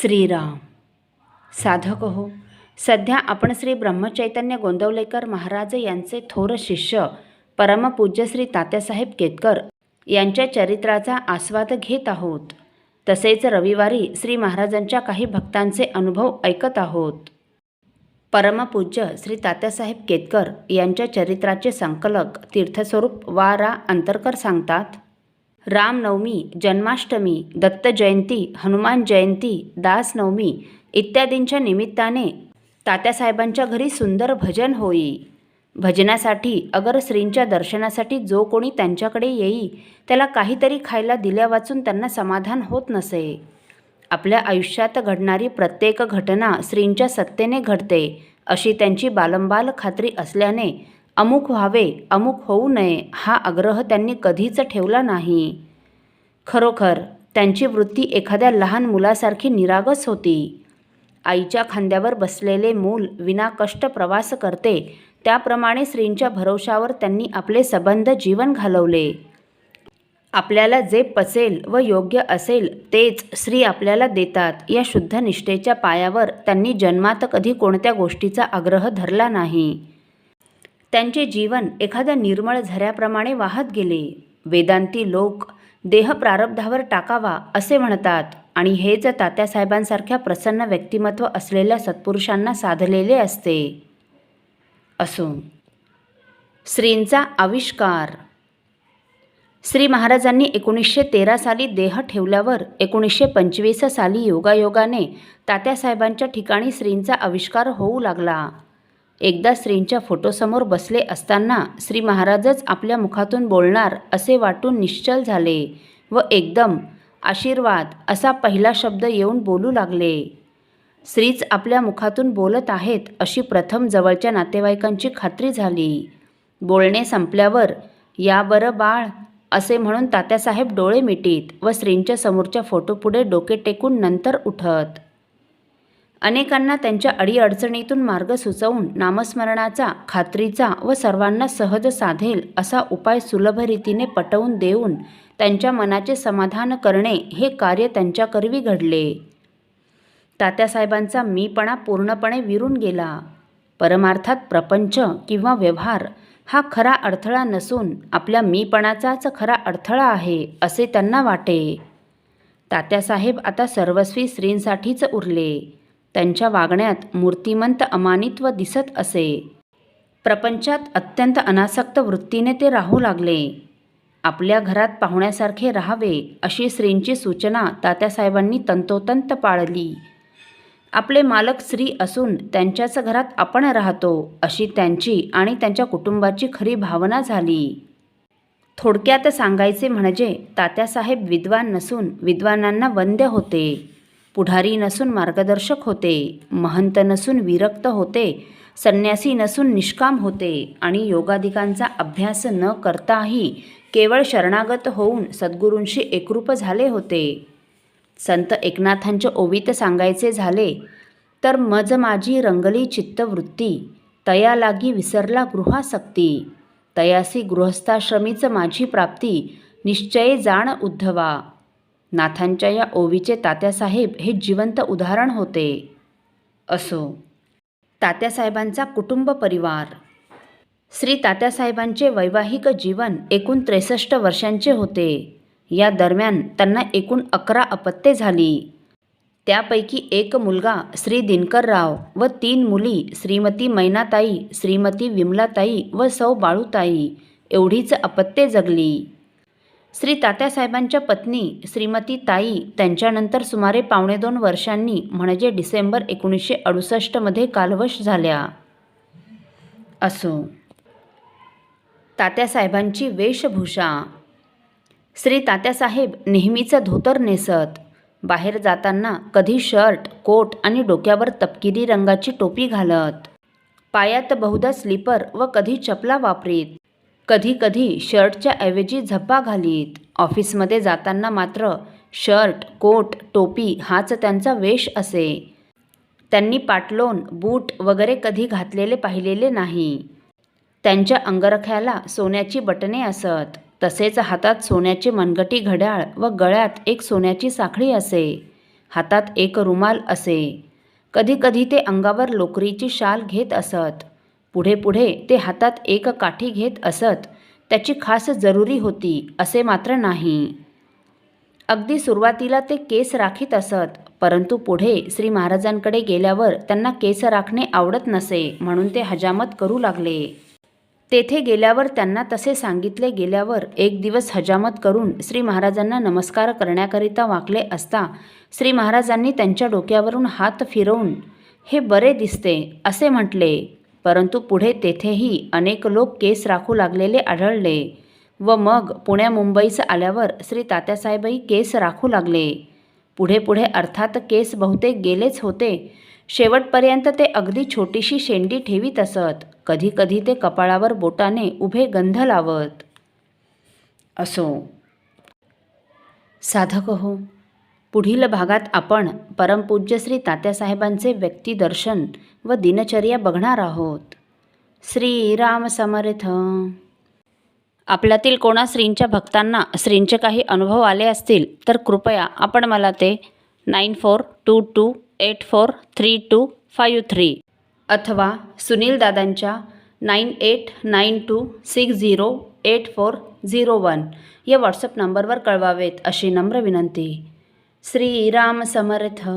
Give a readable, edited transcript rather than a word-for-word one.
श्रीराम. साधक हो, सध्या आपण श्री ब्रह्मचैतन्य गोंदवलेकर महाराज यांचे थोर शिष्य परमपूज्य श्री तात्यासाहेब केतकर यांच्या चरित्राचा आस्वाद घेत आहोत. तसेच रविवारी श्री महाराजांच्या काही भक्तांचे अनुभव ऐकत आहोत. परमपूज्य श्री तात्यासाहेब केतकर यांच्या चरित्राचे संकलक तीर्थस्वरूप वा रा अंतरकर सांगतात, रामनवमी, जन्माष्टमी, दत्त जयंती, हनुमान जयंती, दासनवमी इत्यादींच्या निमित्ताने तात्यासाहेबांच्या घरी सुंदर भजन होई. भजनासाठी अगर श्रींच्या दर्शनासाठी जो कोणी त्यांच्याकडे येई त्याला काहीतरी खायला दिल्या वाचून त्यांना समाधान होत नसे. आपल्या आयुष्यात घडणारी प्रत्येक घटना श्रींच्या सत्तेने घडते अशी त्यांची बालंबाल खात्री असल्याने अमुक व्हावे, अमुक होऊ नये हा आग्रह त्यांनी कधीच ठेवला नाही. खरोखर त्यांची वृत्ती एखाद्या लहान मुलासारखी निरागस होती. आईच्या खांद्यावर बसलेले मूल विना कष्ट प्रवास करते त्याप्रमाणे श्रींच्या भरवशावर त्यांनी आपले सबंध जीवन घालवले. आपल्याला जे पचेल व योग्य असेल तेच श्री आपल्याला देतात या शुद्ध निष्ठेच्या पायावर त्यांनी जन्मात कधी कोणत्या गोष्टीचा आग्रह धरला नाही. त्यांचे जीवन एखाद्या निर्मळ झऱ्याप्रमाणे वाहत गेले. वेदांती लोक देह प्रारब्धावर टाकावा असे म्हणतात आणि हेच तात्यासाहेबांसारख्या प्रसन्न व्यक्तिमत्व असलेल्या सत्पुरुषांना साधलेले असते. असो, श्रींचा आविष्कार. श्री महाराजांनी 1913 साली देह ठेवल्यावर 1925 साली योगायोगाने तात्यासाहेबांच्या ठिकाणी श्रींचा आविष्कार होऊ लागला. एकदा श्रींच्या फोटोसमोर बसले असताना श्री महाराजच आपल्या मुखातून बोलणार असे वाटून निश्चल झाले व एकदम आशीर्वाद असा पहिला शब्द येऊन बोलू लागले. श्रीच आपल्या मुखातून बोलत आहेत अशी प्रथम जवळच्या नातेवाईकांची खात्री झाली. बोलणे संपल्यावर या बरं बाळ असे म्हणून तात्यासाहेब डोळे मिटीत व श्रींच्या समोरच्या फोटोपुढे डोके टेकून नंतर उठत. अनेकांना त्यांच्या अडीअडचणीतून मार्ग सुचवून नामस्मरणाचा, खात्रीचा व सर्वांना सहज साधेल असा उपाय सुलभ रीतीने पटवून देऊन त्यांच्या मनाचे समाधान करणे हे कार्य त्यांच्याकरवी घडले. तात्यासाहेबांचा मीपणा पूर्णपणे विरून गेला. परमार्थात प्रपंच किंवा व्यवहार हा खरा अडथळा नसून आपल्या मीपणाचाच खरा अडथळा आहे असे त्यांना वाटे. तात्यासाहेब आता सर्वस्वी श्रींसाठीच उरले. त्यांच्या वागण्यात मूर्तिमंत अमानित्व दिसत असे. प्रपंचात अत्यंत अनासक्त वृत्तीने ते राहू लागले. आपल्या घरात पाहुण्यासारखे राहावे अशी श्रींची सूचना तात्यासाहेबांनी तंतोतंत पाळली. आपले मालक श्री असून त्यांच्याच घरात आपण राहतो अशी त्यांची आणि त्यांच्या कुटुंबाची खरी भावना झाली. थोडक्यात सांगायचे म्हणजे तात्यासाहेब विद्वान नसून विद्वानांना वंद्य होते. पुढारी नसून मार्गदर्शक होते. महंत नसून विरक्त होते. संन्यासी नसून निष्काम होते आणि योगादिकांचा अभ्यास न करताही केवळ शरणागत होऊन सद्गुरूंशी एकरूप झाले होते. संत एकनाथांच्या ओवीत सांगायचे झाले तर मज माझी रंगली चित्तवृत्ती, तया लागी विसरला गृहासक्ती, तयासी गृहस्थाश्रमीच माझी प्राप्ती, निश्चय जाण उद्धवा. नाथांच्या या ओवीचे तात्यासाहेब हे जिवंत उदाहरण होते. असो, तात्यासाहेबांचा कुटुंब परिवार. श्री तात्यासाहेबांचे वैवाहिक जीवन एकूण 63 वर्षांचे होते. या दरम्यान त्यांना एकूण 11 अपत्ये झाली. त्यापैकी एक मुलगा श्री दिनकरराव व 3 मुली श्रीमती मैनाताई, श्रीमती विमलाताई व सौ बाळूताई एवढीच अपत्ये जगली. श्री तात्यासाहेबांच्या पत्नी श्रीमती ताई त्यांच्यानंतर सुमारे 2.25 वर्षांनी म्हणजे डिसेंबर 1968 कालवश झाल्या. असो, तात्यासाहेबांची वेशभूषा. श्री तात्यासाहेब नेहमीच धोतर नेसत. बाहेर जाताना कधी शर्ट, कोट आणि डोक्यावर तपकिरी रंगाची टोपी घालत. पायात बहुधा स्लीपर व कधी चपला वापरीत. कधी कधी शर्टच्या ऐवजी झब्बा घालीत. ऑफिसमध्ये जाताना मात्र शर्ट, कोट, टोपी हाच त्यांचा वेश असे. त्यांनी पाटलोन, बूट वगैरे कधी घातलेले पाहिलेले नाही. त्यांच्या अंगरख्याला सोन्याची बटणे असत. तसेच हातात सोन्याचे मनगटी घड्याळ व गळ्यात एक सोन्याची साखळी असे. हातात एक रुमाल असे. कधीकधी ते अंगावर लोकरीची शाल घेत असत. पुढे पुढे ते हातात एक काठी घेत असत. त्याची खास जरुरी होती असे मात्र नाही. अगदी सुरुवातीला ते केस राखीत असत, परंतु पुढे श्री महाराजांकडे गेल्यावर त्यांना केस राखणे आवडत नसे, म्हणून ते हजामत करू लागले. तेथे गेल्यावर त्यांना तसे सांगितले गेल्यावर एक दिवस हजामत करून श्री महाराजांना नमस्कार करण्याकरिता वाकले असता श्री महाराजांनी त्यांच्या डोक्यावरून हात फिरवून हे बरे दिसते असे म्हटले. परंतु पुढे तेथेही अनेक लोक केस राखू लागलेले आढळले व मग पुण्या मुंबईस आल्यावर श्री तात्यासाहेबही केस राखू लागले. पुढे पुढे अर्थात केस बहुतेक गेलेच होते. शेवटपर्यंत ते अगदी छोटीशी शेंडी ठेवीत असत. कधी कधी ते कपाळावर बोटाने उभे गंध लावत. असो साधक हो, पुढील भागात आपण परमपूज्य श्री तात्यासाहेबांचे व्यक्तिदर्शन व दिनचर्या बघणार आहोत. श्रीराम समर्थ. आपल्यातील कोणा श्रींच्या भक्तांना श्रींचे काही अनुभव आले असतील तर कृपया आपण मला ते 9422843253 अथवा सुनील दादांच्या 9892608401 या व्हॉट्सअप नंबरवर कळवावेत अशी नम्र विनंती. श्रीराम समर्थ.